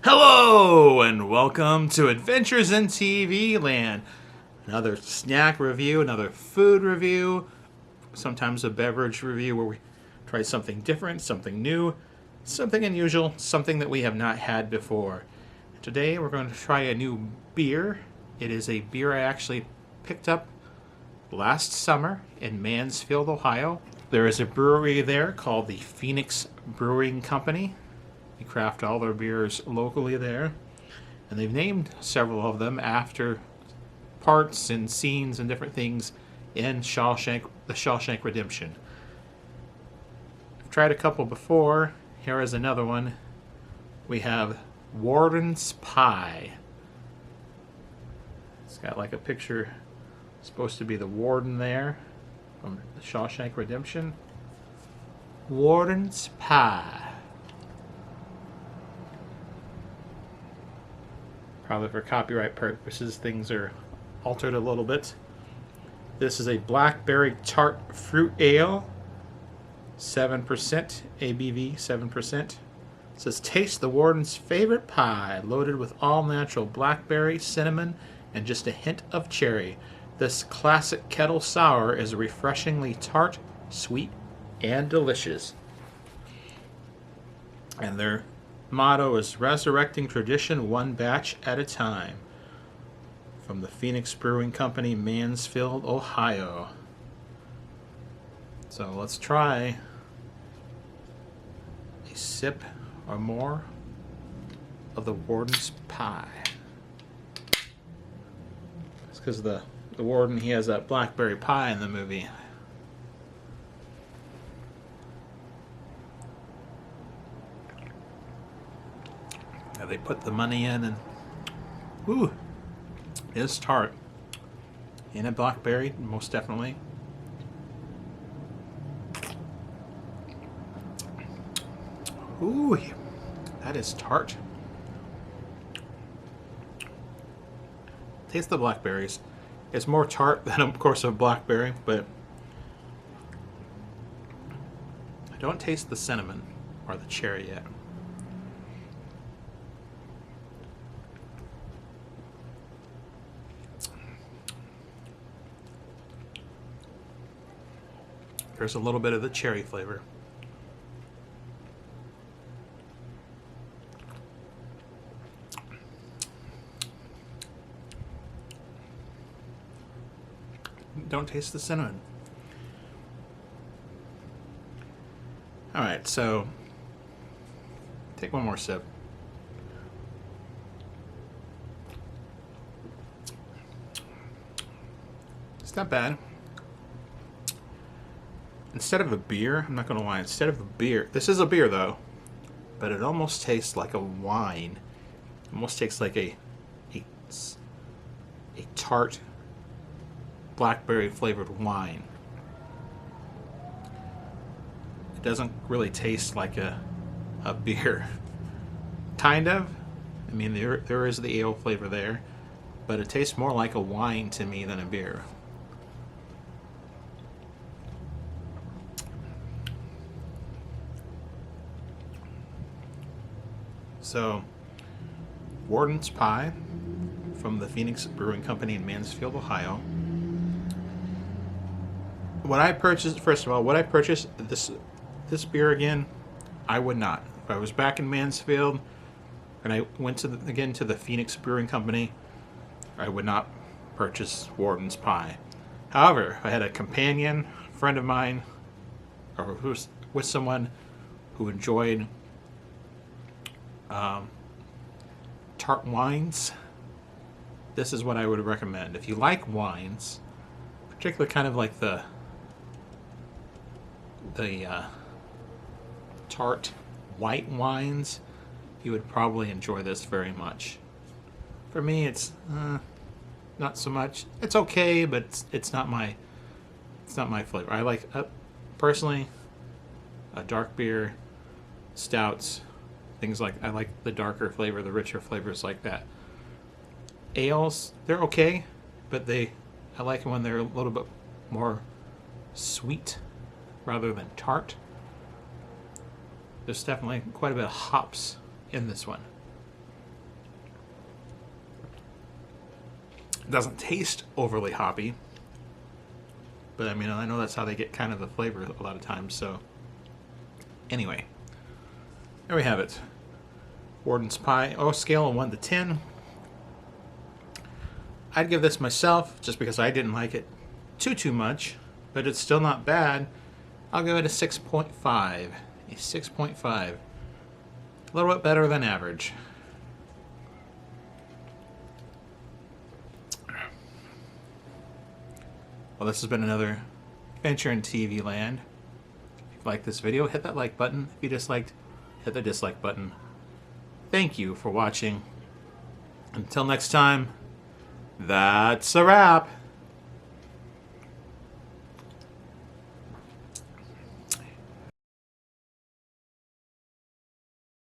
Hello and welcome to Adventures in TV Land. Another snack review, another food review, sometimes a beverage review where we try something different, something new, something unusual, something that we have not had before. Today we're going to try a new beer. It is a beer I actually picked up last summer in Mansfield, Ohio. There is a brewery there called the Phoenix Brewing Company. They craft all their beers locally there, and they've named several of them after parts and scenes and different things in the Shawshank Redemption. I've tried a couple before. Here is another one. We have Warden's Pie. It's got like a picture, supposed to be the Warden there from the Shawshank Redemption. Warden's Pie. Probably for copyright purposes, things are altered a little bit. This is a blackberry tart fruit ale, 7% ABV, 7%. It says, taste the Warden's favorite pie, loaded with all-natural blackberry, cinnamon, and just a hint of cherry. This classic kettle sour is refreshingly tart, sweet, and delicious. And their motto is resurrecting tradition one batch at a time. From the Phoenix Brewing Company, Mansfield, Ohio. So let's try a sip or more of the Warden's Pie. It's because the Warden, he has that blackberry pie in the movie. They put the money in, and ooh, it's tart. And a blackberry, most definitely. Ooh, that is tart. Taste the blackberries. It's more tart than, of course, a blackberry, but I don't taste the cinnamon or the cherry yet. There's a little bit of the cherry flavor. Don't taste the cinnamon. Alright, so take one more sip. It's not bad. Instead of a beer, I'm not going to lie, instead of a beer, this is a beer though, but it almost tastes like a wine. It almost tastes like a tart, blackberry flavored wine. It doesn't really taste like a beer. Kind of. I mean, there is the ale flavor there, but it tastes more like a wine to me than a beer. So, Warden's Pie from the Phoenix Brewing Company in Mansfield, Ohio. What I purchased, first of all, this beer again, I would not. If I was back in Mansfield and I went to the Phoenix Brewing Company, I would not purchase Warden's Pie. However, if I had a companion, friend of mine, or who's with someone who enjoyed tart wines, this is what I would recommend. If you like wines, particularly kind of like the tart white wines, you would probably enjoy this very much. For me, it's not so much. It's okay, but it's not my flavor. I like personally a dark beer, stouts. Things like, I like the darker flavor, the richer flavors like that. Ales, they're okay, but I like them when they're a little bit more sweet rather than tart. There's definitely quite a bit of hops in this one. It doesn't taste overly hoppy. But I mean, I know that's how they get kind of the flavor a lot of times, so. Anyway. There we have it. Warden's Pie. Oh, scale of 1 to 10. I'd give this myself, just because I didn't like it too much, but it's still not bad. I'll give it a 6.5. A 6.5. A little bit better than average. Well, this has been another Adventure in TV Land. If you liked this video, hit that like button. If you disliked, hit the dislike button. Thank you for watching. Until next time, that's a wrap.